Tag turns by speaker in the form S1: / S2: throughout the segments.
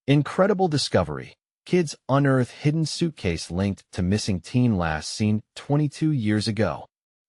S1: Incredible discovery. Kids unearth hidden suitcase linked to missing teen last seen 22 years ago.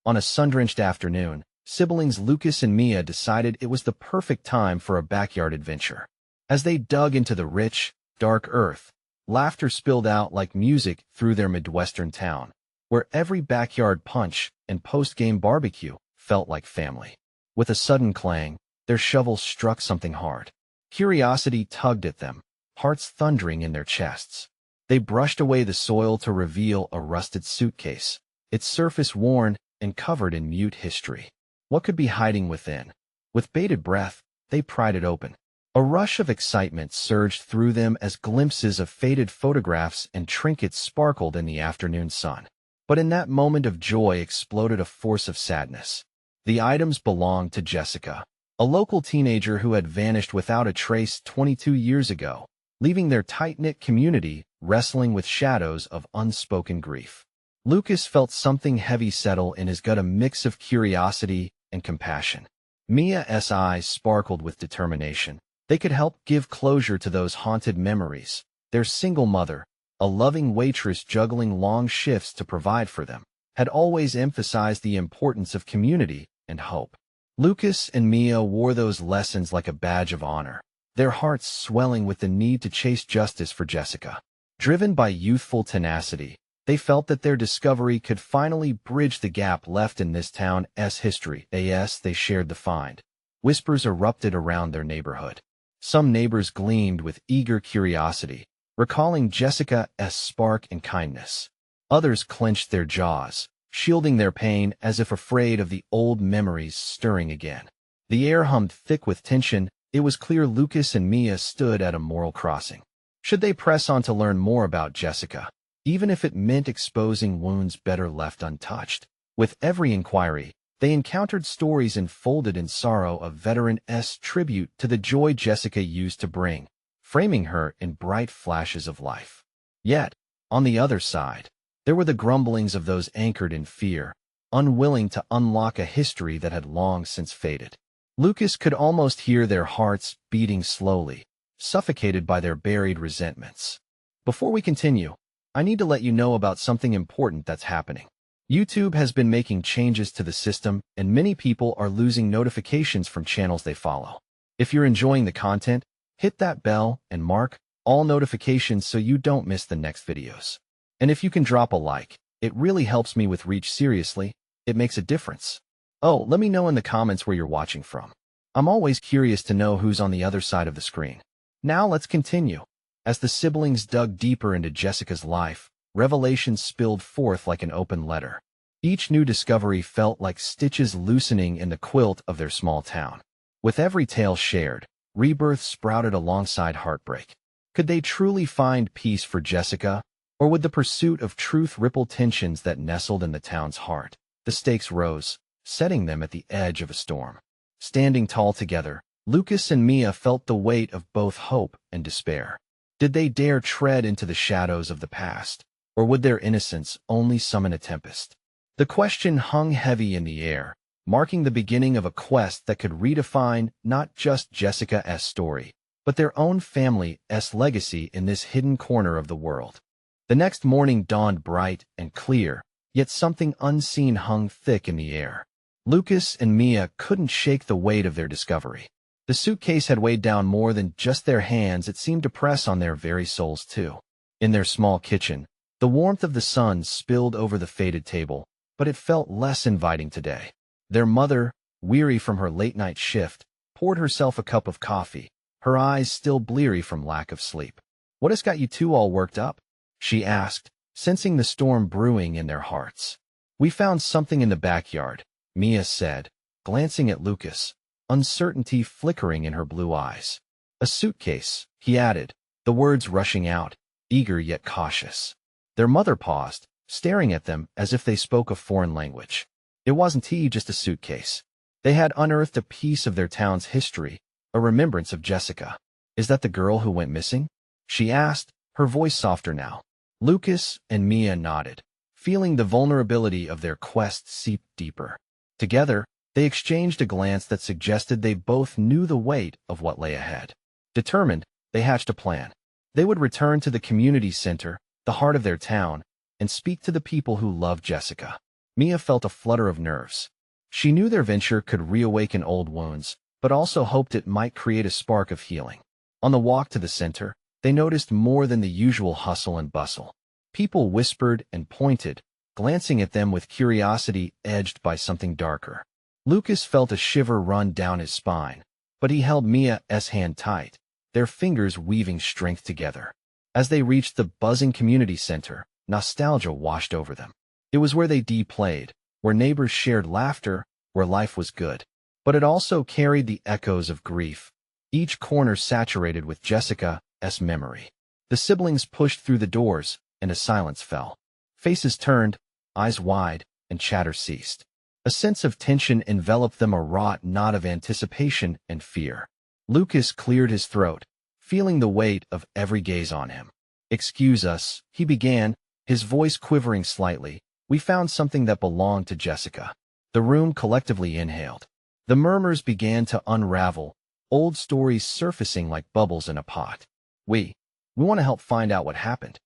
S1: On a sun-drenched afternoon, siblings Lucas and Mia decided it was the perfect time for a backyard adventure. As they dug into the rich, dark earth, laughter spilled out like music through their Midwestern town, where every backyard punch and post-game barbecue felt like family. With a sudden clang, their shovels struck something hard. Curiosity tugged at them, hearts thundering in their chests. They brushed away the soil to reveal a rusted suitcase, its surface worn and covered in mute history. What could be hiding within? With bated breath, they pried it open. A rush of excitement surged through them as glimpses of faded photographs and trinkets sparkled in the afternoon sun. But in that moment of joy exploded a force of sadness. The items belonged to Jessica, a local teenager who had vanished without a trace 22 years ago, leaving their tight-knit community wrestling with shadows of unspoken grief. Lucas felt something heavy settle in his gut, a mix of curiosity and compassion. Mia's eyes sparkled with determination. They could help give closure to those haunted memories. Their single mother, a loving waitress juggling long shifts to provide for them, had always emphasized the importance of community and hope. Lucas and Mia wore those lessons like a badge of honor, their hearts swelling with the need to chase justice for Jessica. Driven by youthful tenacity, they felt that their discovery could finally bridge the gap left in this town's history. As they shared the find, whispers erupted around their neighborhood. Some neighbors gleamed with eager curiosity, recalling Jessica's spark and kindness. Others clenched their jaws, shielding their pain as if afraid of the old memories stirring again. The air hummed thick with tension. It was clear Lucas and Mia stood at a moral crossing. Should they press on to learn more about Jessica, even if it meant exposing wounds better left untouched? With every inquiry, they encountered stories enfolded in sorrow, a veteran's tribute to the joy Jessica used to bring, framing her in bright flashes of life. Yet, on the other side, there were the grumblings of those anchored in fear, unwilling to unlock a history that had long since faded. Lucas could almost hear their hearts beating slowly, suffocated by their buried resentments. Before we continue, I need to let you know about something important that's happening. YouTube has been making changes to the system, and many people are losing notifications from channels they follow. If you're enjoying the content, hit that bell and mark all notifications so you don't miss the next videos. And if you can drop a like, it really helps me with reach. Seriously, it makes a difference. Oh, let me know in the comments where you're watching from. I'm always curious to know who's on the other side of the screen. Now let's continue. As the siblings dug deeper into Jessica's life, revelations spilled forth like an open letter. Each new discovery felt like stitches loosening in the quilt of their small town. With every tale shared, rebirth sprouted alongside heartbreak. Could they truly find peace for Jessica, or would the pursuit of truth ripple tensions that nestled in the town's heart? The stakes rose, setting them at the edge of a storm. Standing tall together, Lucas and Mia felt the weight of both hope and despair. Did they dare tread into the shadows of the past, or would their innocence only summon a tempest? The question hung heavy in the air, marking the beginning of a quest that could redefine not just Jessica's story, but their own family's legacy in this hidden corner of the world. The next morning dawned bright and clear, yet something unseen hung thick in the air. Lucas and Mia couldn't shake the weight of their discovery. The suitcase had weighed down more than just their hands. It seemed to press on their very souls too. In their small kitchen, the warmth of the sun spilled over the faded table, but it felt less inviting today. Their mother, weary from her late-night shift, poured herself a cup of coffee, her eyes still bleary from lack of sleep. "What has got you two all worked up?" she asked, sensing the storm brewing in their hearts. "We found something in the backyard," Mia said, glancing at Lucas, uncertainty flickering in her blue eyes. "A suitcase," he added, the words rushing out, eager yet cautious. Their mother paused, staring at them as if they spoke a foreign language. It wasn't just a suitcase. They had unearthed a piece of their town's history, a remembrance of Jessica. "Is that the girl who went missing?" she asked, her voice softer now. Lucas and Mia nodded, feeling the vulnerability of their quest seep deeper. Together, they exchanged a glance that suggested they both knew the weight of what lay ahead. Determined, they hatched a plan. They would return to the community center, the heart of their town, and speak to the people who loved Jessica. Mia felt a flutter of nerves. She knew their venture could reawaken old wounds, but also hoped it might create a spark of healing. On the walk to the center, they noticed more than the usual hustle and bustle. People whispered and pointed, glancing at them with curiosity edged by something darker. Lucas felt a shiver run down his spine, but he held Mia's hand tight, their fingers weaving strength together. As they reached the buzzing community center, nostalgia washed over them. It was where they played, where neighbors shared laughter, where life was good. But it also carried the echoes of grief, each corner saturated with Jessica's memory. The siblings pushed through the doors, and a silence fell. Faces turned, eyes wide, and chatter ceased. A sense of tension enveloped them, a wrought knot of anticipation and fear. Lucas cleared his throat, feeling the weight of every gaze on him. "Excuse us," he began, his voice quivering slightly. "We found something that belonged to Jessica." The room collectively inhaled. The murmurs began to unravel, old stories surfacing like bubbles in a pot. We want to help find out what happened."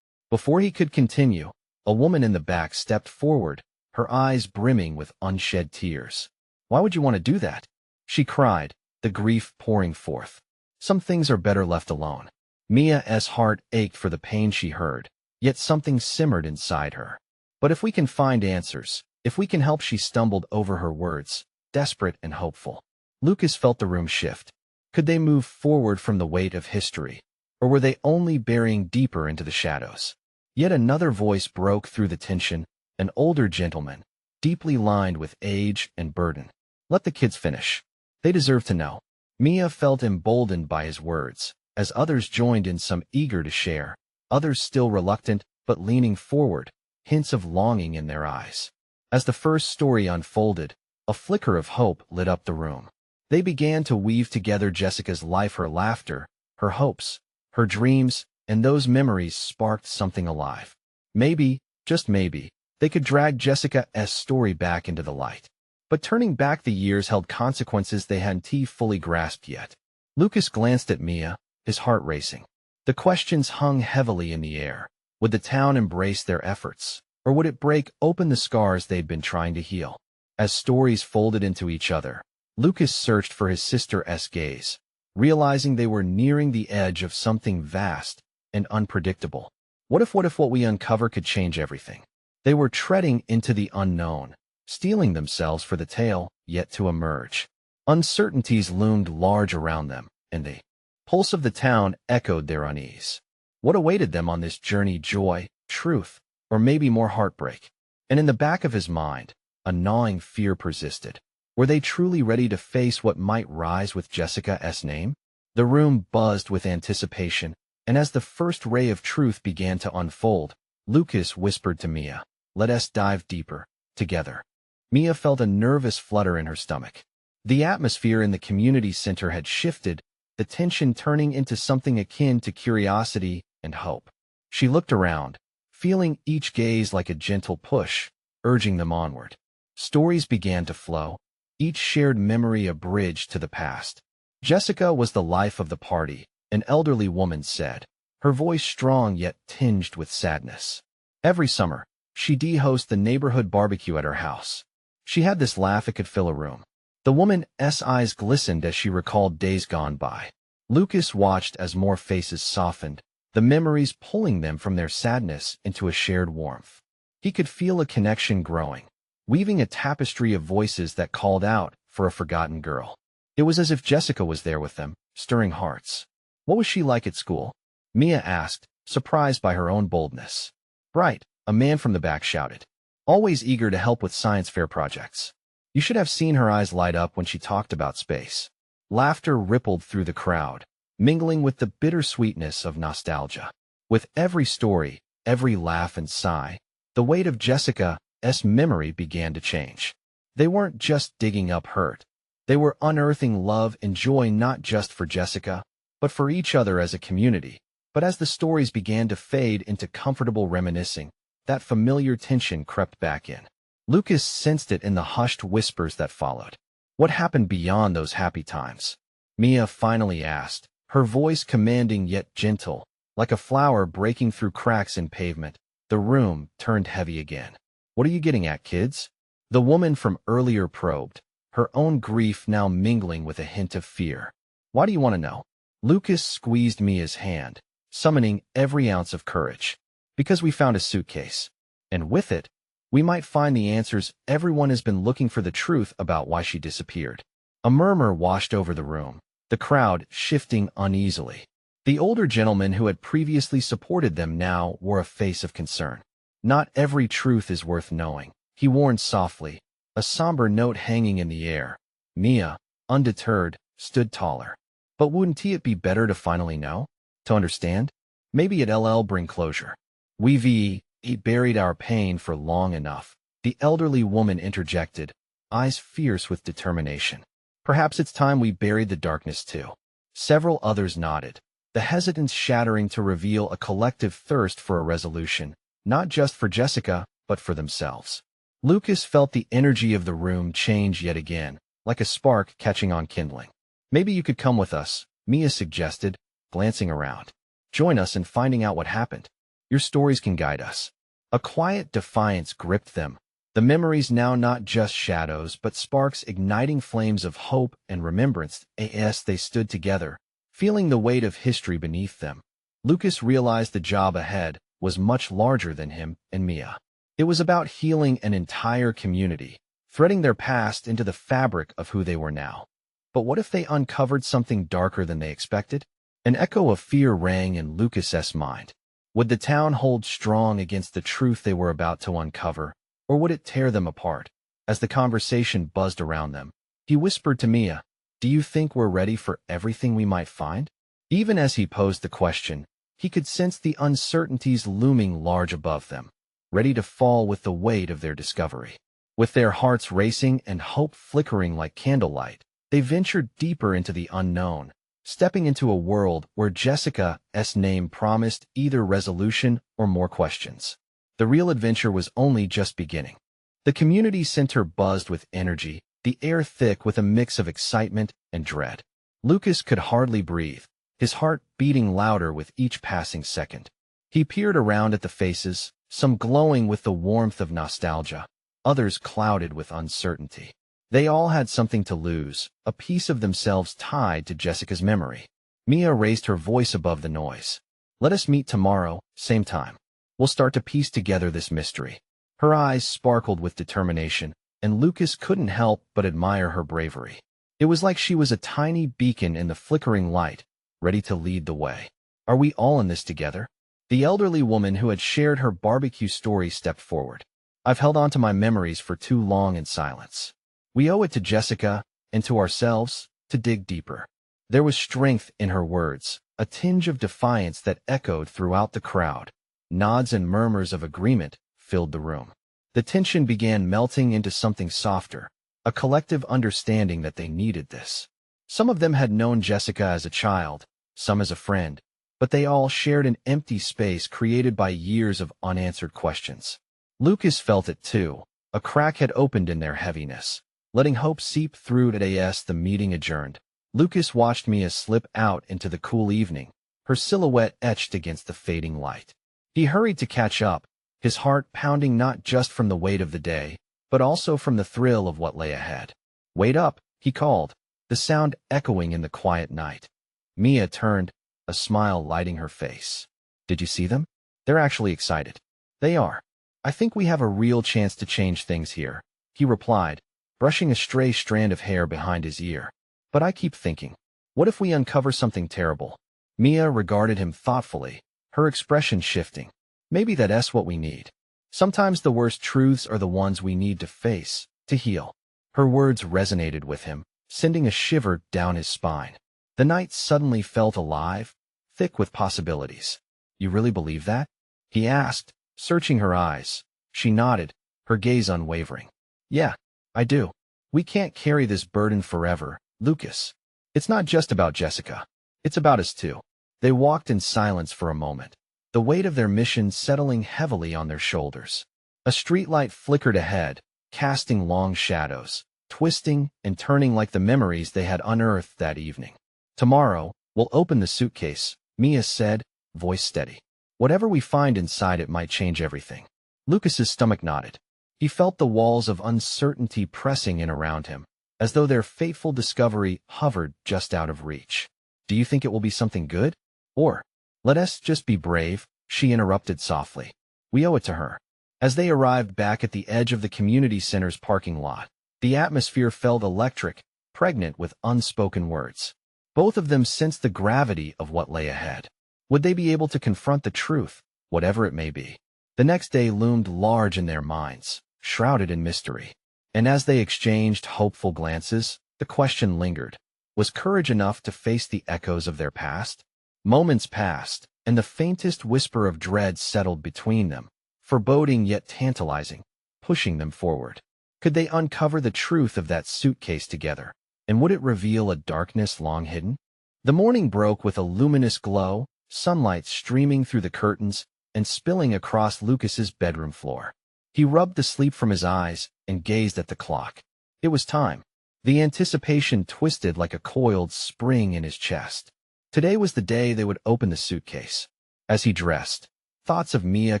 S1: Before he could continue, a woman in the back stepped forward, her eyes brimming with unshed tears. "Why would you want to do that?" she cried, the grief pouring forth. "Some things are better left alone." Mia's heart ached for the pain she heard, yet something simmered inside her. "But if we can find answers, if we can help," she stumbled over her words, desperate and hopeful. Lucas felt the room shift. Could they move forward from the weight of history, or were they only burying deeper into the shadows? Yet another voice broke through the tension, an older gentleman, deeply lined with age and burden. "Let the kids finish. They deserve to know." Mia felt emboldened by his words, as others joined in, some eager to share, others still reluctant but leaning forward, hints of longing in their eyes. As the first story unfolded, a flicker of hope lit up the room. They began to weave together Jessica's life, her laughter, her hopes, her dreams, and those memories sparked something alive. Maybe, just maybe, they could drag Jessica's story back into the light. But turning back the years held consequences they hadn't fully grasped yet. Lucas glanced at Mia, his heart racing. The questions hung heavily in the air. Would the town embrace their efforts, or would it break open the scars they'd been trying to heal? As stories folded into each other, Lucas searched for his sister's gaze, realizing they were nearing the edge of something vast and unpredictable. What if what we uncover could change everything? They were treading into the unknown, steeling themselves for the tale yet to emerge. Uncertainties loomed large around them, and the pulse of the town echoed their unease. What awaited them on this journey? Joy, truth, or maybe more heartbreak? And in the back of his mind, a gnawing fear persisted. Were they truly ready to face what might rise with Jessica's name? The room buzzed with anticipation, and as the first ray of truth began to unfold, Lucas whispered to Mia, "Let us dive deeper, together." Mia felt a nervous flutter in her stomach. The atmosphere in the community center had shifted, the tension turning into something akin to curiosity and hope. She looked around, feeling each gaze like a gentle push, urging them onward. Stories began to flow, each shared memory a bridge to the past. Jessica was the life of the party, an elderly woman said, her voice strong yet tinged with sadness. Every summer, she'd host the neighborhood barbecue at her house. She had this laugh it could fill a room. The woman's eyes glistened as she recalled days gone by. Lucas watched as more faces softened, the memories pulling them from their sadness into a shared warmth. He could feel a connection growing, weaving a tapestry of voices that called out for a forgotten girl. It was as if Jessica was there with them, stirring hearts. What was she like at school? Mia asked, surprised by her own boldness. "Bright," a man from the back shouted. "Always eager to help with science fair projects." You should have seen her eyes light up when she talked about space. Laughter rippled through the crowd, mingling with the bittersweetness of nostalgia. With every story, every laugh and sigh, the weight of Jessica's memory began to change. They weren't just digging up hurt. They were unearthing love and joy, not just for Jessica, but for each other as a community. But as the stories began to fade into comfortable reminiscing, that familiar tension crept back in. Lucas sensed it in the hushed whispers that followed. What happened beyond those happy times? Mia finally asked, her voice commanding yet gentle. Like a flower breaking through cracks in pavement, the room turned heavy again. What are you getting at, kids? The woman from earlier probed, her own grief now mingling with a hint of fear. Why do you want to know? Lucas squeezed Mia's hand, summoning every ounce of courage. Because we found a suitcase. And with it, we might find the answers everyone has been looking for, the truth about why she disappeared. A murmur washed over the room, the crowd shifting uneasily. The older gentleman who had previously supported them now wore a face of concern. Not every truth is worth knowing, he warned softly, a somber note hanging in the air. Mia, undeterred, stood taller. But wouldn't it be better to finally know? To understand? Maybe it'll bring closure. We've buried our pain for long enough, the elderly woman interjected, eyes fierce with determination. Perhaps it's time we buried the darkness too. Several others nodded, the hesitance shattering to reveal a collective thirst for a resolution, not just for Jessica, but for themselves. Lucas felt the energy of the room change yet again, like a spark catching on kindling. Maybe you could come with us, Mia suggested, glancing around. Join us in finding out what happened. Your stories can guide us. A quiet defiance gripped them, the memories now not just shadows but sparks igniting flames of hope and remembrance. As they stood together, feeling the weight of history beneath them, Lucas realized the job ahead was much larger than him and Mia. It was about healing an entire community, threading their past into the fabric of who they were now. But what if they uncovered something darker than they expected? An echo of fear rang in Lucas's mind. Would the town hold strong against the truth they were about to uncover, or would it tear them apart? As the conversation buzzed around them, he whispered to Mia, "Do you think we're ready for everything we might find?" Even as he posed the question, he could sense the uncertainties looming large above them, ready to fall with the weight of their discovery. With their hearts racing and hope flickering like candlelight, they ventured deeper into the unknown, stepping into a world where Jessica's name promised either resolution or more questions. The real adventure was only just beginning. The community center buzzed with energy, the air thick with a mix of excitement and dread. Lucas could hardly breathe, his heart beating louder with each passing second. He peered around at the faces, some glowing with the warmth of nostalgia, others clouded with uncertainty. They all had something to lose, a piece of themselves tied to Jessica's memory. Mia raised her voice above the noise. "Let us meet tomorrow, same time. We'll start to piece together this mystery." Her eyes sparkled with determination, and Lucas couldn't help but admire her bravery. It was like she was a tiny beacon in the flickering light, ready to lead the way. "Are we all in this together?" The elderly woman who had shared her barbecue story stepped forward. "I've held on to my memories for too long in silence. We owe it to Jessica, and to ourselves, to dig deeper." There was strength in her words, a tinge of defiance that echoed throughout the crowd. Nods and murmurs of agreement filled the room. The tension began melting into something softer, a collective understanding that they needed this. Some of them had known Jessica as a child, some as a friend, but they all shared an empty space created by years of unanswered questions. Lucas felt it too. A crack had opened in their heaviness, letting hope seep through. As the meeting adjourned, Lucas watched Mia slip out into the cool evening, her silhouette etched against the fading light. He hurried to catch up, his heart pounding not just from the weight of the day, but also from the thrill of what lay ahead. "Wait up," he called, the sound echoing in the quiet night. Mia turned, a smile lighting her face. "Did you see them? They're actually excited." "They are. I think we have a real chance to change things here," he replied, brushing a stray strand of hair behind his ear. "But I keep thinking, what if we uncover something terrible?" Mia regarded him thoughtfully, her expression shifting. "Maybe that's what we need. Sometimes the worst truths are the ones we need to face, to heal." Her words resonated with him, sending a shiver down his spine. The night suddenly felt alive, thick with possibilities. "You really believe that?" he asked, searching her eyes. She nodded, her gaze unwavering. "Yeah, I do. We can't carry this burden forever, Lucas. It's not just about Jessica. It's about us too." They walked in silence for a moment, the weight of their mission settling heavily on their shoulders. A streetlight flickered ahead, casting long shadows, twisting and turning like the memories they had unearthed that evening. "Tomorrow, we'll open the suitcase," Mia said, voice steady. Whatever we find inside it might change everything. Lucas's stomach nodded. He felt the walls of uncertainty pressing in around him, as though their fateful discovery hovered just out of reach. Do you think it will be something good? Or, let us just be brave, she interrupted softly. We owe it to her. As they arrived back at the edge of the community center's parking lot, the atmosphere felt electric, pregnant with unspoken words. Both of them sensed the gravity of what lay ahead. Would they be able to confront the truth, whatever it may be? The next day loomed large in their minds, shrouded in mystery. And as they exchanged hopeful glances, the question lingered. Was courage enough to face the echoes of their past? Moments passed, and the faintest whisper of dread settled between them, foreboding yet tantalizing, pushing them forward. Could they uncover the truth of that suitcase together? And would it reveal a darkness long hidden? The morning broke with a luminous glow, sunlight streaming through the curtains and spilling across Lucas's bedroom floor. He rubbed the sleep from his eyes and gazed at the clock. It was time. The anticipation twisted like a coiled spring in his chest. Today was the day they would open the suitcase. As he dressed, thoughts of Mia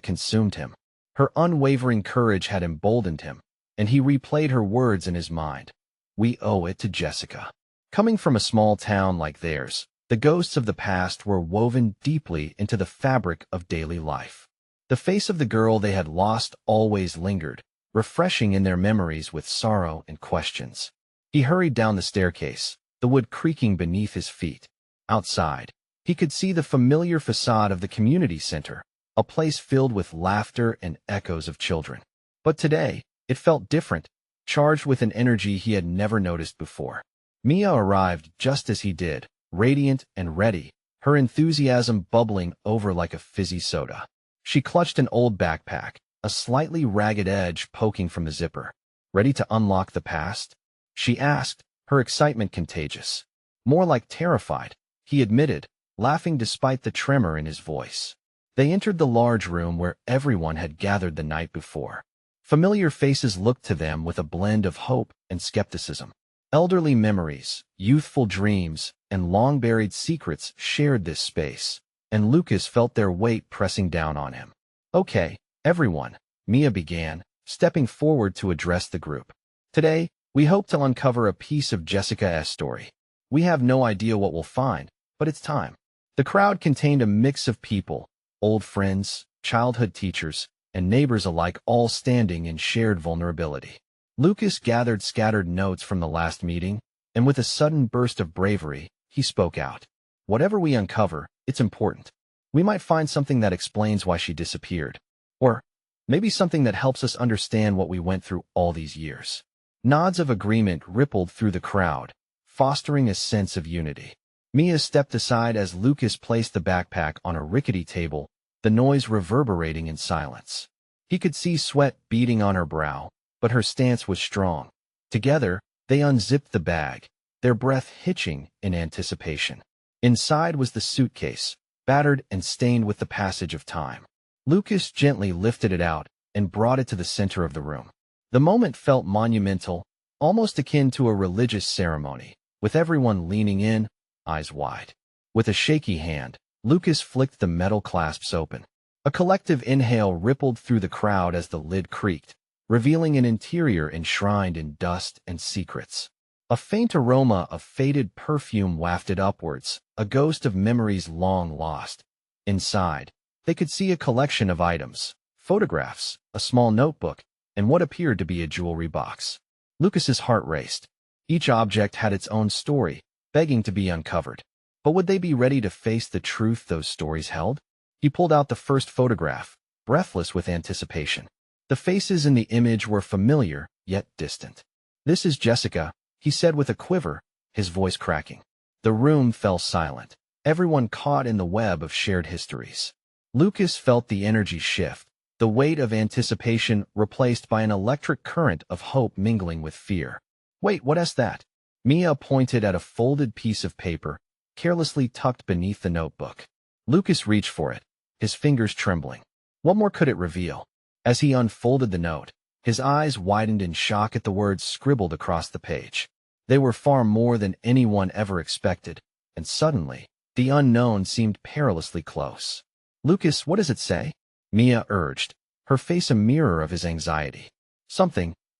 S1: consumed him. Her unwavering courage had emboldened him, and he replayed her words in his mind. We owe it to Jessica. Coming from a small town like theirs, the ghosts of the past were woven deeply into the fabric of daily life. The face of the girl they had lost always lingered, refreshing in their memories with sorrow and questions. He hurried down the staircase, the wood creaking beneath his feet. Outside, he could see the familiar facade of the community center, a place filled with laughter and echoes of children. But today, it felt different, charged with an energy he had never noticed before. Mia arrived just as he did, radiant and ready, her enthusiasm bubbling over like a fizzy soda. She clutched an old backpack, a slightly ragged edge poking from the zipper. Ready to unlock the past? She asked, her excitement contagious. More like terrified, he admitted, laughing despite the tremor in his voice. They entered the large room where everyone had gathered the night before. Familiar faces looked to them with a blend of hope and skepticism. Elderly memories, youthful dreams, and long-buried secrets shared this space, and Lucas felt their weight pressing down on him. Okay, everyone, Mia began, stepping forward to address the group. Today, we hope to uncover a piece of Jessica's story. We have no idea what we'll find, but it's time. The crowd contained a mix of people, old friends, childhood teachers, and neighbors alike, all standing in shared vulnerability. Lucas gathered scattered notes from the last meeting, and with a sudden burst of bravery, he spoke out. Whatever we uncover, it's important. We might find something that explains why she disappeared. Or maybe something that helps us understand what we went through all these years. Nods of agreement rippled through the crowd, fostering a sense of unity. Mia stepped aside as Lucas placed the backpack on a rickety table, the noise reverberating in silence. He could see sweat beading on her brow, but her stance was strong. Together, they unzipped the bag, their breath hitching in anticipation. Inside was the suitcase, battered and stained with the passage of time. Lucas gently lifted it out and brought it to the center of the room. The moment felt monumental, almost akin to a religious ceremony, with everyone leaning in, eyes wide. With a shaky hand, Lucas flicked the metal clasps open. A collective inhale rippled through the crowd as the lid creaked, revealing an interior enshrined in dust and secrets. A faint aroma of faded perfume wafted upwards, a ghost of memories long lost. Inside, they could see a collection of items, photographs, a small notebook, and what appeared to be a jewelry box. Lucas's heart raced. Each object had its own story, begging to be uncovered. But would they be ready to face the truth those stories held? He pulled out the first photograph, breathless with anticipation. The faces in the image were familiar, yet distant. This is Jessica, he said with a quiver, his voice cracking. The room fell silent, everyone caught in the web of shared histories. Lucas felt the energy shift, the weight of anticipation replaced by an electric current of hope mingling with fear. Wait, what is that? Mia pointed at a folded piece of paper, carelessly tucked beneath the notebook. Lucas reached for it, his fingers trembling. What more could it reveal? As he unfolded the note, his eyes widened in shock at the words scribbled across the page. They were far more than anyone ever expected, and suddenly, the unknown seemed perilously close. Lucas, what does it say? Mia urged, her face a mirror of his anxiety.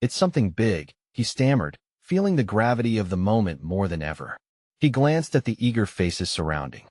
S1: It's something big, he stammered, feeling the gravity of the moment more than ever. He glanced at the eager faces surrounding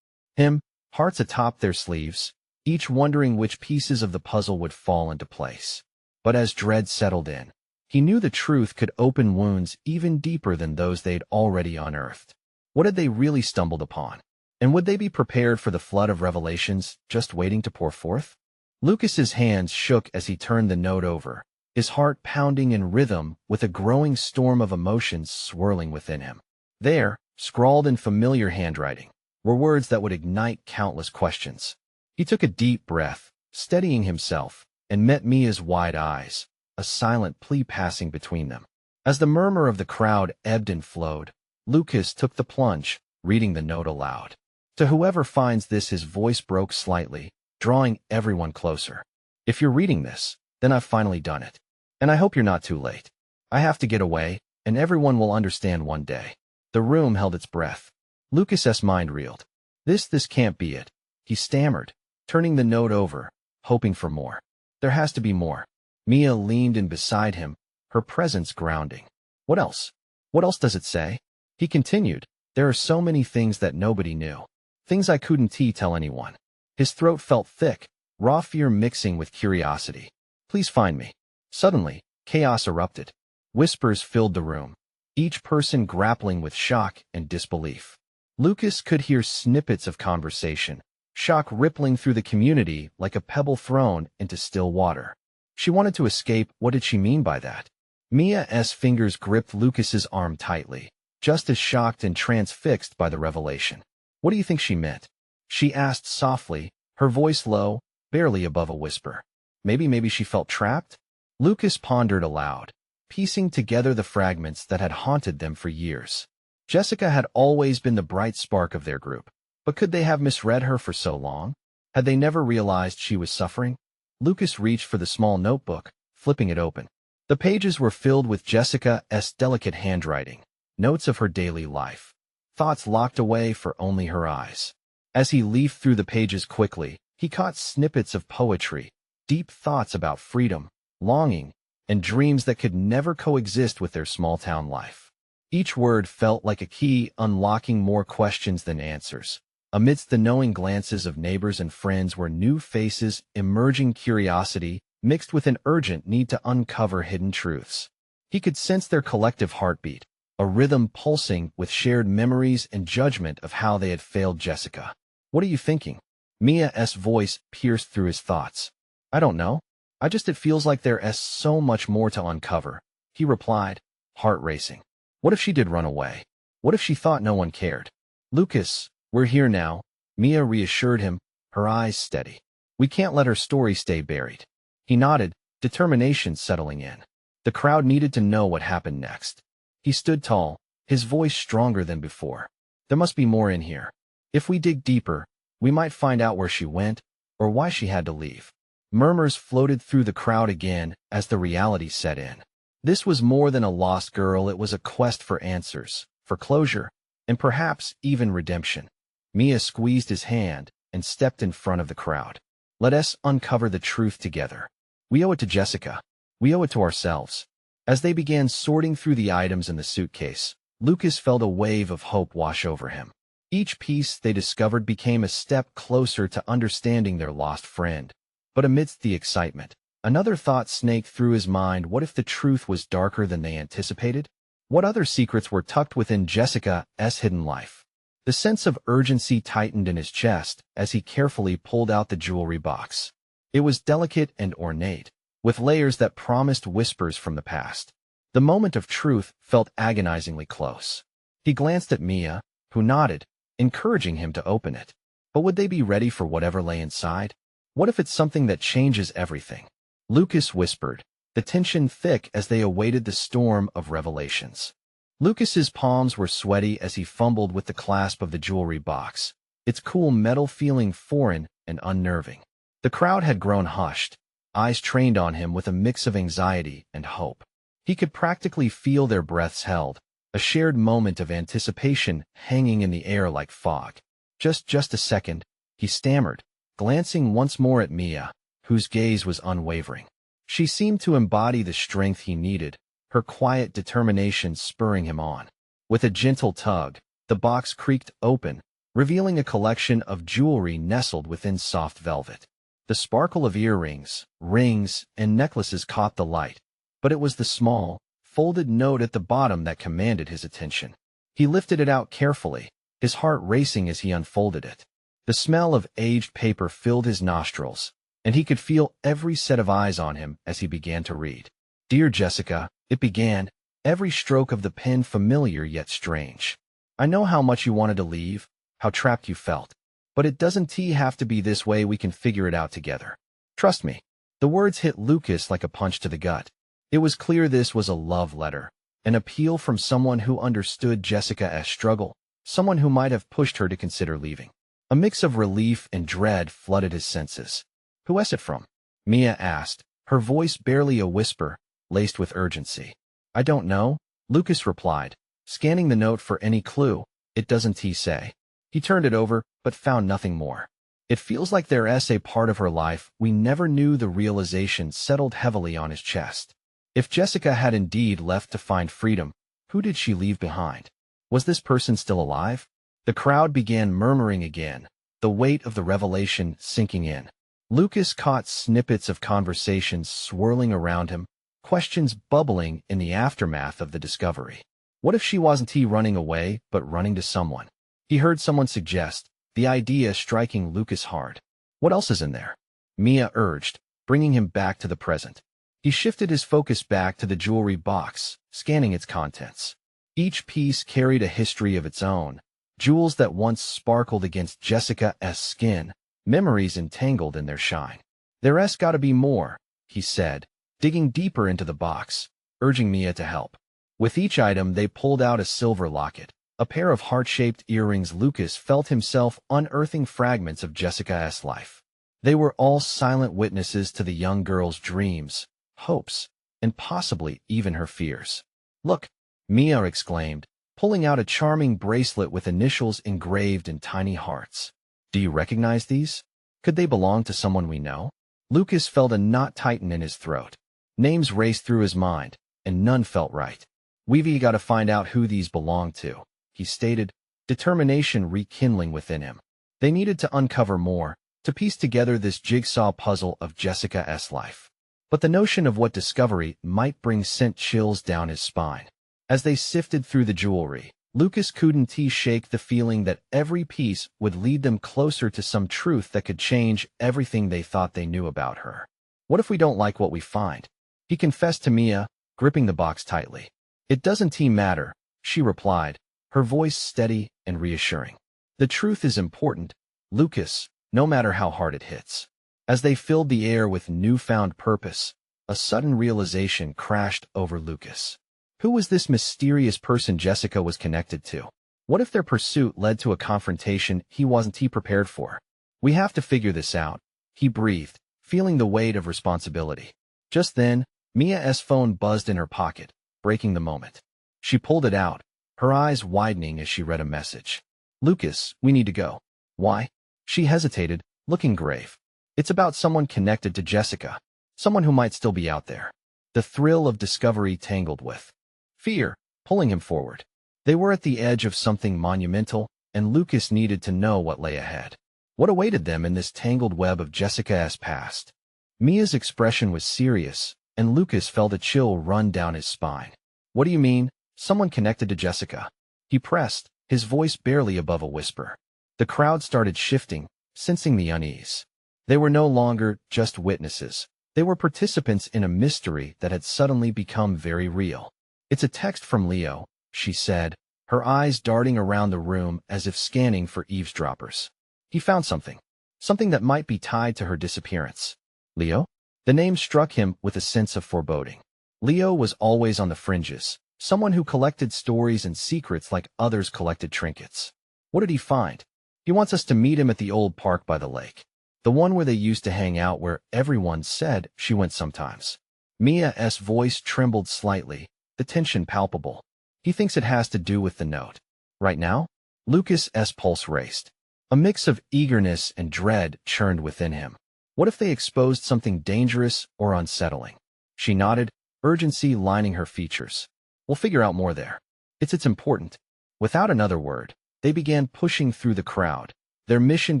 S1: him, hearts atop their sleeves, each wondering which pieces of the puzzle would fall into place. But as dread settled in, he knew the truth could open wounds even deeper than those they'd already unearthed. What had they really stumbled upon? And would they be prepared for the flood of revelations just waiting to pour forth? Lucas's hands shook as he turned the note over, his heart pounding in rhythm with a growing storm of emotions swirling within him. There, scrawled in familiar handwriting, were words that would ignite countless questions. He took a deep breath, steadying himself, and met Mia's wide eyes, a silent plea passing between them. As the murmur of the crowd ebbed and flowed, Lucas took the plunge, reading the note aloud. To whoever finds this, his voice broke slightly, drawing everyone closer. If you're reading this, then I've finally done it. And I hope you're not too late. I have to get away, and everyone will understand one day. The room held its breath. Lucas's mind reeled. This can't be it, he stammered, turning the note over, hoping for more. There has to be more. Mia leaned in beside him, her presence grounding. What else? What else does it say? He continued, there are so many things that nobody knew. Things I couldn't tell anyone. His throat felt thick, raw fear mixing with curiosity. Please find me. Suddenly, chaos erupted. Whispers filled the room, each person grappling with shock and disbelief. Lucas could hear snippets of conversation, shock rippling through the community like a pebble thrown into still water. She wanted to escape. What did she mean by that? Mia's fingers gripped Lucas's arm tightly, just as shocked and transfixed by the revelation. What do you think she meant? She asked softly, her voice low, barely above a whisper. Maybe she felt trapped? Lucas pondered aloud, piecing together the fragments that had haunted them for years. Jessica had always been the bright spark of their group, but could they have misread her for so long? Had they never realized she was suffering? Lucas reached for the small notebook, flipping it open. The pages were filled with Jessica's delicate handwriting, notes of her daily life, thoughts locked away for only her eyes. As he leafed through the pages quickly, he caught snippets of poetry, deep thoughts about freedom, longing, and dreams that could never coexist with their small-town life. Each word felt like a key unlocking more questions than answers. Amidst the knowing glances of neighbors and friends were new faces, emerging curiosity, mixed with an urgent need to uncover hidden truths. He could sense their collective heartbeat, a rhythm pulsing with shared memories and judgment of how they had failed Jessica. What are you thinking? Mia's voice pierced through his thoughts. I don't know. It feels like there's so much more to uncover, he replied, heart racing. What if she did run away? What if she thought no one cared? Lucas, we're here now, Mia reassured him, her eyes steady. We can't let her story stay buried. He nodded, determination settling in. The crowd needed to know what happened next. He stood tall, his voice stronger than before. There must be more in here. If we dig deeper, we might find out where she went, or why she had to leave. Murmurs floated through the crowd again as the reality set in. This was more than a lost girl, it was a quest for answers, for closure, and perhaps even redemption. Mia squeezed his hand and stepped in front of the crowd. Let us uncover the truth together. We owe it to Jessica. We owe it to ourselves. As they began sorting through the items in the suitcase, Lucas felt a wave of hope wash over him. Each piece they discovered became a step closer to understanding their lost friend. But amidst the excitement, another thought snaked through his mind. What if the truth was darker than they anticipated? What other secrets were tucked within Jessica's hidden life? The sense of urgency tightened in his chest as he carefully pulled out the jewelry box. It was delicate and ornate, with layers that promised whispers from the past. The moment of truth felt agonizingly close. He glanced at Mia, who nodded, encouraging him to open it. But would they be ready for whatever lay inside? What if it's something that changes everything? Lucas whispered, the tension thick as they awaited the storm of revelations. Lucas's palms were sweaty as he fumbled with the clasp of the jewelry box, its cool metal feeling foreign and unnerving. The crowd had grown hushed, eyes trained on him with a mix of anxiety and hope. He could practically feel their breaths held, a shared moment of anticipation hanging in the air like fog. Just a second, he stammered, glancing once more at Mia, whose gaze was unwavering. She seemed to embody the strength he needed, her quiet determination spurring him on. With a gentle tug, the box creaked open, revealing a collection of jewelry nestled within soft velvet. The sparkle of earrings, rings, and necklaces caught the light, but it was the small, folded note at the bottom that commanded his attention. He lifted it out carefully, his heart racing as he unfolded it. The smell of aged paper filled his nostrils, and he could feel every set of eyes on him as he began to read. "Dear Jessica," it began, every stroke of the pen familiar yet strange. "I know how much you wanted to leave, how trapped you felt. But it doesn't have to be this way. We can figure it out together. Trust me." The words hit Lucas like a punch to the gut. It was clear this was a love letter, an appeal from someone who understood Jessica's struggle, someone who might have pushed her to consider leaving. A mix of relief and dread flooded his senses. "Who is it from?" Mia asked, her voice barely a whisper, laced with urgency. "I don't know," Lucas replied, scanning the note for any clue. "It doesn't say." He turned it over, but found nothing more. "It feels like there's a part of her life we never knew." The realization settled heavily on his chest. If Jessica had indeed left to find freedom, who did she leave behind? Was this person still alive? The crowd began murmuring again, the weight of the revelation sinking in. Lucas caught snippets of conversations swirling around him, questions bubbling in the aftermath of the discovery. What if she wasn't running away, but running to someone? He heard someone suggest, the idea striking Lucas hard. "What else is in there?" Mia urged, bringing him back to the present. He shifted his focus back to the jewelry box, scanning its contents. Each piece carried a history of its own, jewels that once sparkled against Jessica's skin, memories entangled in their shine. "There's gotta be more," he said, digging deeper into the box, urging Mia to help. With each item they pulled out a silver locket, a pair of heart-shaped earrings. Lucas felt himself unearthing fragments of Jessica's life. They were all silent witnesses to the young girl's dreams, hopes, and possibly even her fears. "Look," Mia exclaimed, pulling out a charming bracelet with initials engraved in tiny hearts. "Do you recognize these? Could they belong to someone we know?" Lucas felt a knot tighten in his throat. Names raced through his mind, and none felt right. "We've got to find out who these belong to," he stated, determination rekindling within him. They needed to uncover more, to piece together this jigsaw puzzle of Jessica's life. But the notion of what discovery might bring sent chills down his spine. As they sifted through the jewelry, Lucas couldn't shake the feeling that every piece would lead them closer to some truth that could change everything they thought they knew about her. "What if we don't like what we find?" he confessed to Mia, gripping the box tightly. "It doesn't matter," she replied, her voice steady and reassuring. "The truth is important, Lucas, no matter how hard it hits." As they filled the air with newfound purpose, a sudden realization crashed over Lucas. Who was this mysterious person Jessica was connected to? What if their pursuit led to a confrontation he wasn't prepared for? "We have to figure this out," he breathed, feeling the weight of responsibility. Just then, Mia's phone buzzed in her pocket, breaking the moment. She pulled it out, her eyes widening as she read a message. "Lucas, we need to go." "Why?" She hesitated, looking grave. "It's about someone connected to Jessica, someone who might still be out there." The thrill of discovery tangled with fear, pulling him forward. They were at the edge of something monumental, and Lucas needed to know what lay ahead. What awaited them in this tangled web of Jessica's past? Mia's expression was serious, and Lucas felt a chill run down his spine. "What do you mean, someone connected to Jessica?" he pressed, his voice barely above a whisper. The crowd started shifting, sensing the unease. They were no longer just witnesses. They were participants in a mystery that had suddenly become very real. "It's a text from Leo," she said, her eyes darting around the room as if scanning for eavesdroppers. "He found something. Something that might be tied to her disappearance." Leo? The name struck him with a sense of foreboding. Leo was always on the fringes, someone who collected stories and secrets like others collected trinkets. "What did he find?" "He wants us to meet him at the old park by the lake. The one where they used to hang out, where everyone said she went sometimes." Mia's voice trembled slightly, the tension palpable. "He thinks it has to do with the note." "Right now?" Lucas's pulse raced. A mix of eagerness and dread churned within him. What if they exposed something dangerous or unsettling? She nodded, urgency lining her features. We'll figure out more there. It's important. Without another word, they began pushing through the crowd, their mission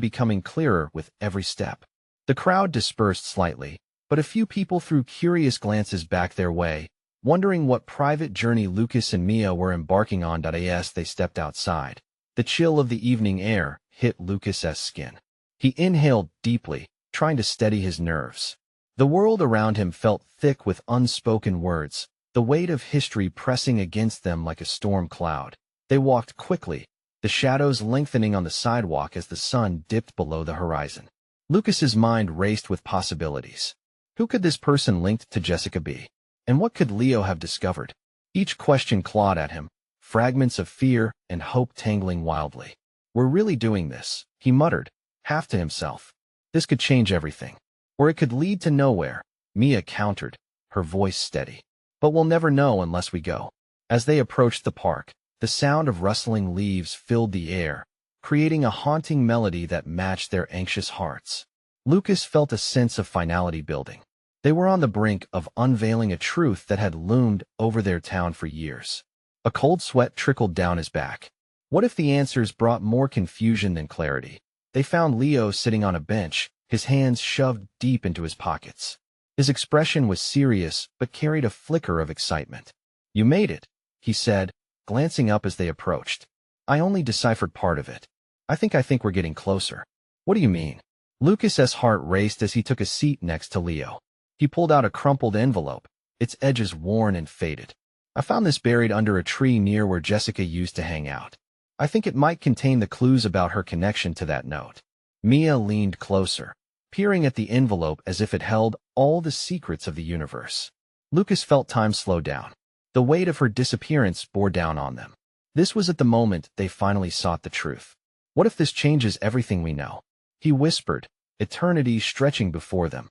S1: becoming clearer with every step. The crowd dispersed slightly, but a few people threw curious glances back their way, wondering what private journey Lucas and Mia were embarking on. As they stepped outside, the chill of the evening air hit Lucas's skin. He inhaled deeply, trying to steady his nerves. The world around him felt thick with unspoken words, the weight of history pressing against them like a storm cloud. They walked quickly, the shadows lengthening on the sidewalk as the sun dipped below the horizon. Lucas's mind raced with possibilities. Who could this person linked to Jessica be? And what could Leo have discovered? Each question clawed at him, fragments of fear and hope tangling wildly. We're really doing this, he muttered, half to himself. This could change everything. Or it could lead to nowhere, Mia countered, her voice steady. But we'll never know unless we go. As they approached the park, the sound of rustling leaves filled the air, creating a haunting melody that matched their anxious hearts. Lucas felt a sense of finality building. They were on the brink of unveiling a truth that had loomed over their town for years. A cold sweat trickled down his back. What if the answers brought more confusion than clarity? They found Leo sitting on a bench, his hands shoved deep into his pockets. His expression was serious but carried a flicker of excitement. You made it, he said, glancing up as they approached. I only deciphered part of it. I think we're getting closer. What do you mean? Lucas's heart raced as he took a seat next to Leo. He pulled out a crumpled envelope, its edges worn and faded. I found this buried under a tree near where Jessica used to hang out. I think it might contain the clues about her connection to that note. Mia leaned closer, peering at the envelope as if it held all the secrets of the universe. Lucas felt time slow down. The weight of her disappearance bore down on them. This was at the moment they finally sought the truth. What if this changes everything we know? He whispered, eternity stretching before them.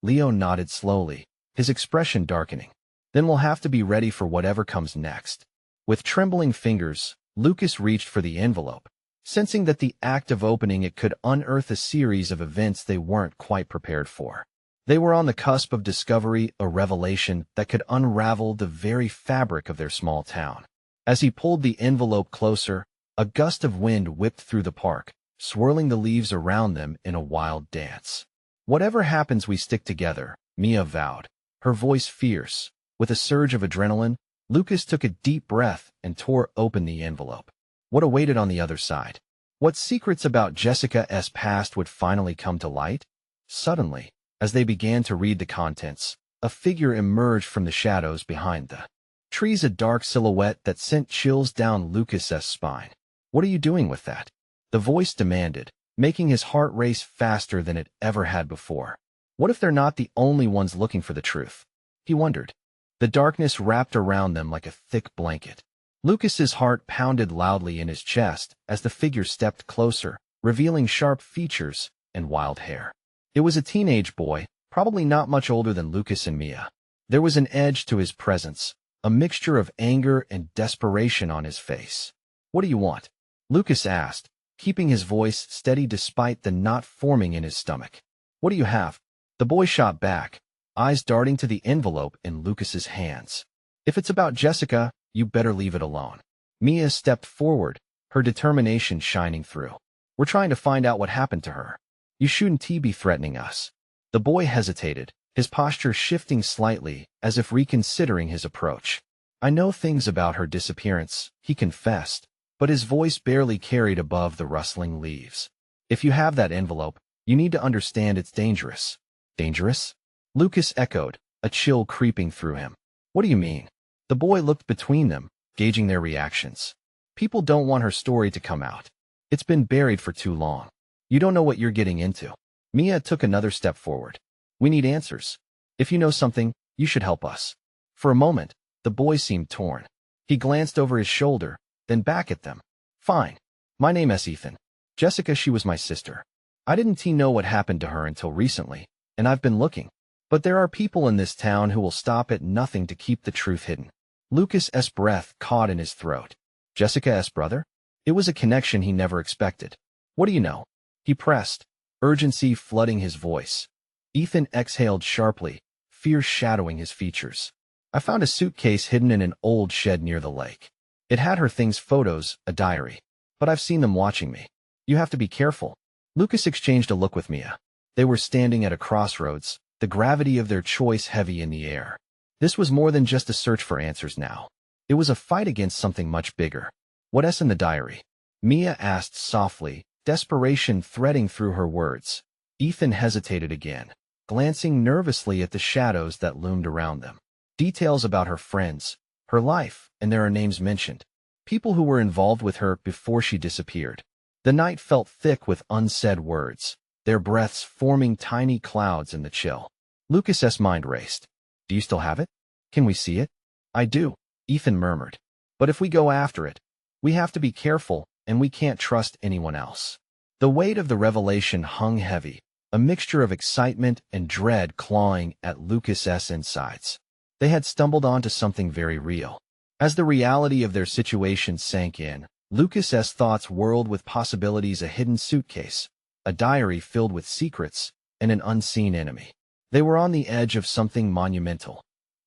S1: Leo nodded slowly, his expression darkening. Then we'll have to be ready for whatever comes next. With trembling fingers, Lucas reached for the envelope, sensing that the act of opening it could unearth a series of events they weren't quite prepared for. They were on the cusp of discovery, a revelation that could unravel the very fabric of their small town. As he pulled the envelope closer, a gust of wind whipped through the park, swirling the leaves around them in a wild dance. Whatever happens, we stick together, Mia vowed, her voice fierce. With a surge of adrenaline, Lucas took a deep breath and tore open the envelope. What awaited on the other side? What secrets about Jessica's past would finally come to light? Suddenly, as they began to read the contents, a figure emerged from the shadows behind the trees, a dark silhouette that sent chills down Lucas's spine. What are you doing with that? The voice demanded, making his heart race faster than it ever had before. What if they're not the only ones looking for the truth? He wondered. The darkness wrapped around them like a thick blanket. Lucas's heart pounded loudly in his chest as the figure stepped closer, revealing sharp features and wild hair. It was a teenage boy, probably not much older than Lucas and Mia. There was an edge to his presence, a mixture of anger and desperation on his face. What do you want? Lucas asked, keeping his voice steady despite the knot forming in his stomach. What do you have? The boy shot back, eyes darting to the envelope in Lucas's hands. If it's about Jessica, you better leave it alone. Mia stepped forward, her determination shining through. We're trying to find out what happened to her. You shouldn't be threatening us. The boy hesitated, his posture shifting slightly as if reconsidering his approach. I know things about her disappearance, he confessed, but his voice barely carried above the rustling leaves. If you have that envelope, you need to understand it's dangerous. Dangerous? Lucas echoed, a chill creeping through him. What do you mean? The boy looked between them, gauging their reactions. People don't want her story to come out. It's been buried for too long. You don't know what you're getting into. Mia took another step forward. We need answers. If you know something, you should help us. For a moment, the boy seemed torn. He glanced over his shoulder, then back at them. Fine. My name is Ethan. Jessica, she was my sister. I didn't know what happened to her until recently, and I've been looking. But there are people in this town who will stop at nothing to keep the truth hidden. Lucas's breath caught in his throat. Jessica's brother? It was a connection he never expected. What do you know? He pressed, urgency flooding his voice. Ethan exhaled sharply, fear shadowing his features. I found a suitcase hidden in an old shed near the lake. It had her things, photos, a diary. But I've seen them watching me. You have to be careful. Lucas exchanged a look with Mia. They were standing at a crossroads, the gravity of their choice heavy in the air. This was more than just a search for answers now. It was a fight against something much bigger. What's in the diary? Mia asked softly, desperation threading through her words. Ethan hesitated again, glancing nervously at the shadows that loomed around them. Details about her friends, her life, and there are names mentioned. People who were involved with her before she disappeared. The night felt thick with unsaid words, their breaths forming tiny clouds in the chill. Lucas's mind raced. Do you still have it? Can we see it? I do, Ethan murmured. But if we go after it, we have to be careful, and we can't trust anyone else. The weight of the revelation hung heavy, a mixture of excitement and dread clawing at Lucas's insides. They had stumbled onto something very real. As the reality of their situation sank in, Lucas's thoughts whirled with possibilities: a hidden suitcase, a diary filled with secrets, and an unseen enemy. They were on the edge of something monumental.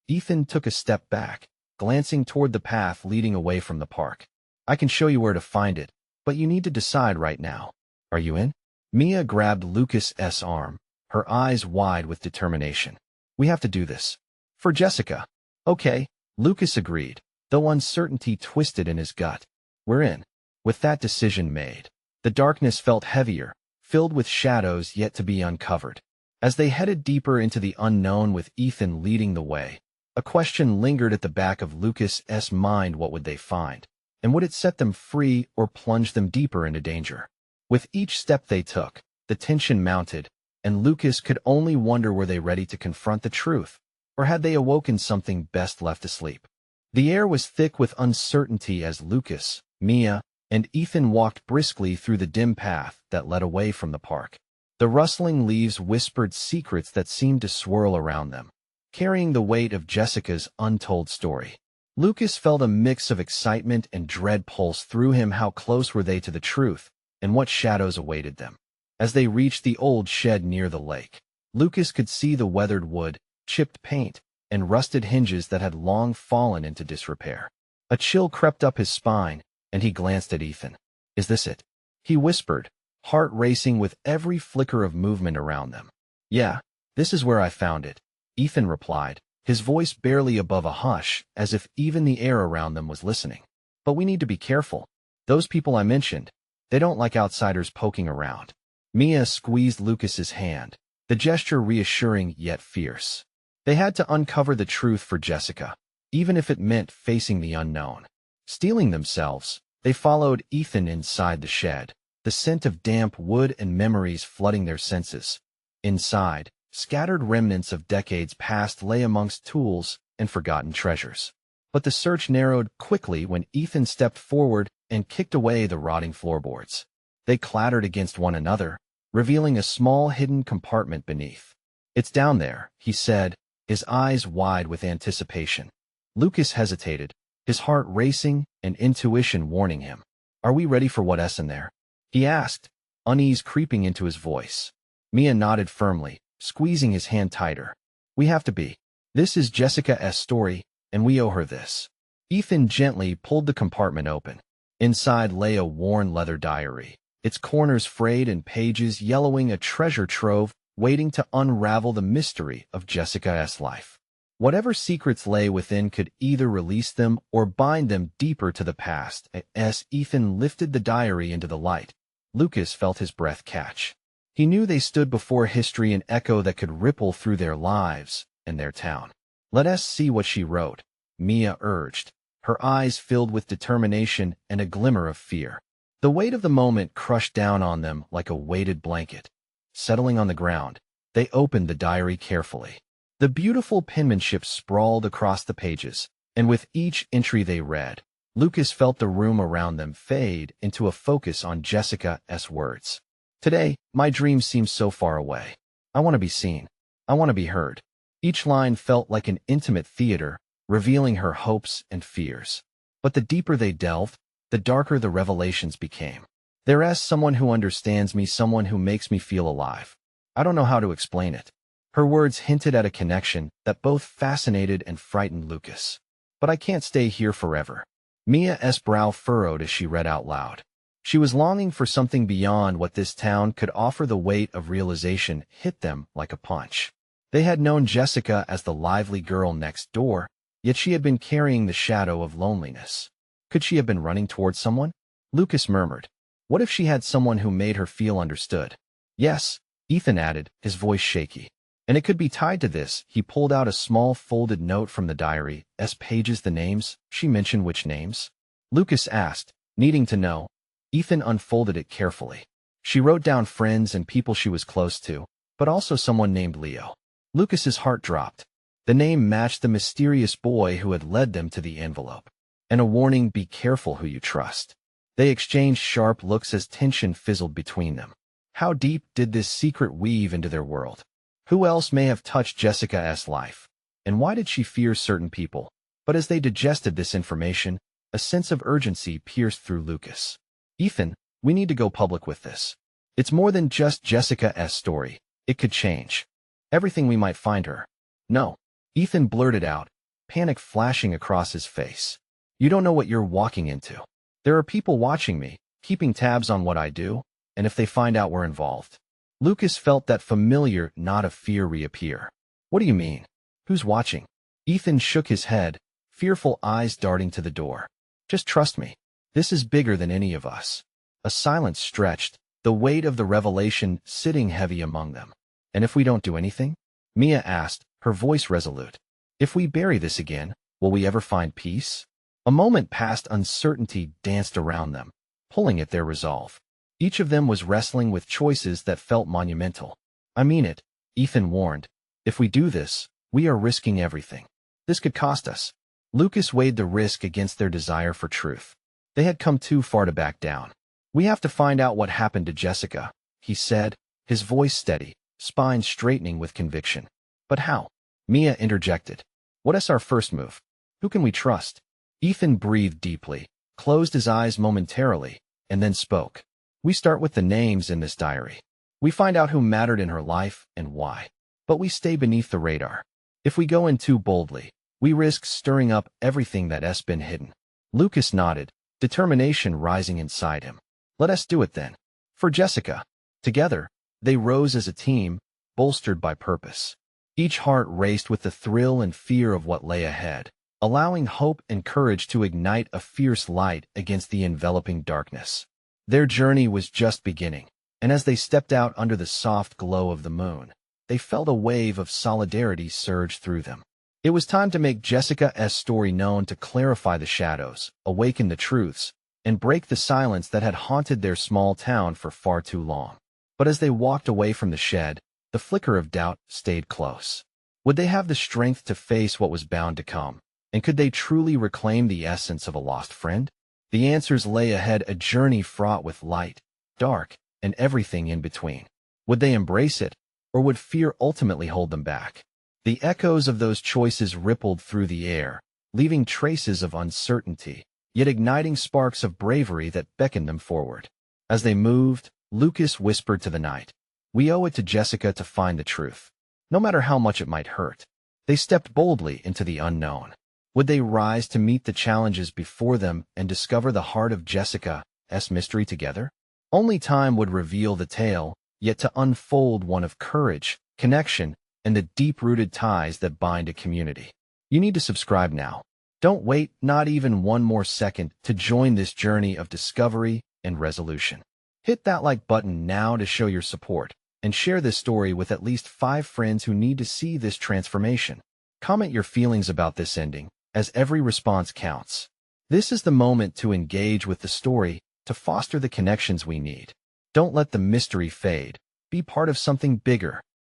S1: Ethan took a step back, glancing toward the path leading away from the park. I can show you where to find it, but you need to decide right now. Are you in? Mia grabbed Lucas's arm, her eyes wide with determination. We have to do this. For Jessica. Okay, Lucas agreed, though uncertainty twisted in his gut. We're in. With that decision made, the darkness felt heavier, filled with shadows yet to be uncovered. As they headed deeper into the unknown with Ethan leading the way, a question lingered at the back of Lucas's mind: what would they find? And would it set them free or plunge them deeper into danger? With each step they took, the tension mounted, and Lucas could only wonder, were they ready to confront the truth, or had they awoken something best left asleep? The air was thick with uncertainty as Lucas, Mia, and Ethan walked briskly through the dim path that led away from the park. The rustling leaves whispered secrets that seemed to swirl around them, carrying the weight of Jessica's untold story. Lucas felt a mix of excitement and dread pulse through him. How close were they to the truth, and what shadows awaited them? As they reached the old shed near the lake, Lucas could see the weathered wood, chipped paint, and rusted hinges that had long fallen into disrepair. A chill crept up his spine, and he glanced at Ethan. Is this it? He whispered, heart racing with every flicker of movement around them. Yeah, this is where I found it, Ethan replied, his voice barely above a hush, as if even the air around them was listening. But we need to be careful. Those people I mentioned, they don't like outsiders poking around. Mia squeezed Lucas's hand, the gesture reassuring yet fierce. They had to uncover the truth for Jessica, even if it meant facing the unknown. Steeling themselves, they followed Ethan inside the shed, the scent of damp wood and memories flooding their senses. Inside, scattered remnants of decades past lay amongst tools and forgotten treasures. But the search narrowed quickly when Ethan stepped forward and kicked away the rotting floorboards. They clattered against one another, revealing a small hidden compartment beneath. It's down there, he said, his eyes wide with anticipation. Lucas hesitated, his heart racing and intuition warning him. Are we ready for what's in there? He asked, unease creeping into his voice. Mia nodded firmly, squeezing his hand tighter. We have to be. This is Jessica's story, and we owe her this. Ethan gently pulled the compartment open. Inside lay a worn leather diary, its corners frayed and pages yellowing, a treasure trove waiting to unravel the mystery of Jessica's life. Whatever secrets lay within could either release them or bind them deeper to the past. As Ethan lifted the diary into the light, Lucas felt his breath catch. He knew they stood before history, an echo that could ripple through their lives and their town. Let us see what she wrote, Mia urged, her eyes filled with determination and a glimmer of fear. The weight of the moment crushed down on them like a weighted blanket. Settling on the ground, they opened the diary carefully. The beautiful penmanship sprawled across the pages, and with each entry they read, Lucas felt the room around them fade into a focus on Jessica's words. Today, my dreams seem so far away. I want to be seen. I want to be heard. Each line felt like an intimate theater, revealing her hopes and fears. But the deeper they delved, the darker the revelations became. There's someone who understands me, someone who makes me feel alive. I don't know how to explain it. Her words hinted at a connection that both fascinated and frightened Lucas. But I can't stay here forever. Mia's brow furrowed as she read out loud. She was longing for something beyond what this town could offer. The weight of realization hit them like a punch. They had known Jessica as the lively girl next door, yet she had been carrying the shadow of loneliness. Could she have been running towards someone? Lucas murmured. What if she had someone who made her feel understood? Yes, Ethan added, his voice shaky. And it could be tied to this. He pulled out a small folded note from the diary. Pages. The names. She mentioned which names? Lucas asked, needing to know. Ethan unfolded it carefully. She wrote down friends and people she was close to, but also someone named Leo. Lucas's heart dropped. The name matched the mysterious boy who had led them to the envelope. And a warning: be careful who you trust. They exchanged sharp looks as tension fizzled between them. How deep did this secret weave into their world? Who else may have touched Jessica's life? And why did she fear certain people? But as they digested this information, a sense of urgency pierced through Lucas. Ethan, we need to go public with this. It's more than just Jessica's story. It could change everything. We might find her. No, Ethan blurted out, panic flashing across his face. You don't know what you're walking into. There are people watching me, keeping tabs on what I do, and if they find out we're involved. Lucas felt that familiar knot of fear reappear. What do you mean? Who's watching? Ethan shook his head, fearful eyes darting to the door. Just trust me. This is bigger than any of us. A silence stretched, the weight of the revelation sitting heavy among them. And if we don't do anything? Mia asked, her voice resolute. If we bury this again, will we ever find peace? A moment passed. Uncertainty danced around them, pulling at their resolve. Each of them was wrestling with choices that felt monumental. I mean it, Ethan warned. If we do this, we are risking everything. This could cost us. Lucas weighed the risk against their desire for truth. They had come too far to back down. We have to find out what happened to Jessica, he said, his voice steady, spine straightening with conviction. But how? Mia interjected. What's our first move? Who can we trust? Ethan breathed deeply, closed his eyes momentarily, and then spoke. We start with the names in this diary. We find out who mattered in her life and why. But we stay beneath the radar. If we go in too boldly, we risk stirring up everything that's been hidden. Lucas nodded, determination rising inside him. Let us do it then. For Jessica. Together, they rose as a team, bolstered by purpose. Each heart raced with the thrill and fear of what lay ahead, allowing hope and courage to ignite a fierce light against the enveloping darkness. Their journey was just beginning, and as they stepped out under the soft glow of the moon, they felt a wave of solidarity surge through them. It was time to make Jessica's story known, to clarify the shadows, awaken the truths, and break the silence that had haunted their small town for far too long. But as they walked away from the shed, the flicker of doubt stayed close. Would they have the strength to face what was bound to come? And could they truly reclaim the essence of a lost friend? The answers lay ahead, a journey fraught with light, dark, and everything in between. Would they embrace it, or would fear ultimately hold them back? The echoes of those choices rippled through the air, leaving traces of uncertainty, yet igniting sparks of bravery that beckoned them forward. As they moved, Lucas whispered to the night, "We owe it to Jessica to find the truth, no matter how much it might hurt." They stepped boldly into the unknown. Would they rise to meet the challenges before them and discover the heart of Jessica's mystery together? Only time would reveal the tale, yet to unfold one of courage, connection, and the deep-rooted ties that bind a community. You need to subscribe now. Don't wait, not even one more second, to join this journey of discovery and resolution. Hit that like button now to show your support, and share this story with at least 5 friends who need to see this transformation. Comment your feelings about this ending, as every response counts. This is the moment to engage with the story, to foster the connections we need. Don't let the mystery fade. Be part of something bigger.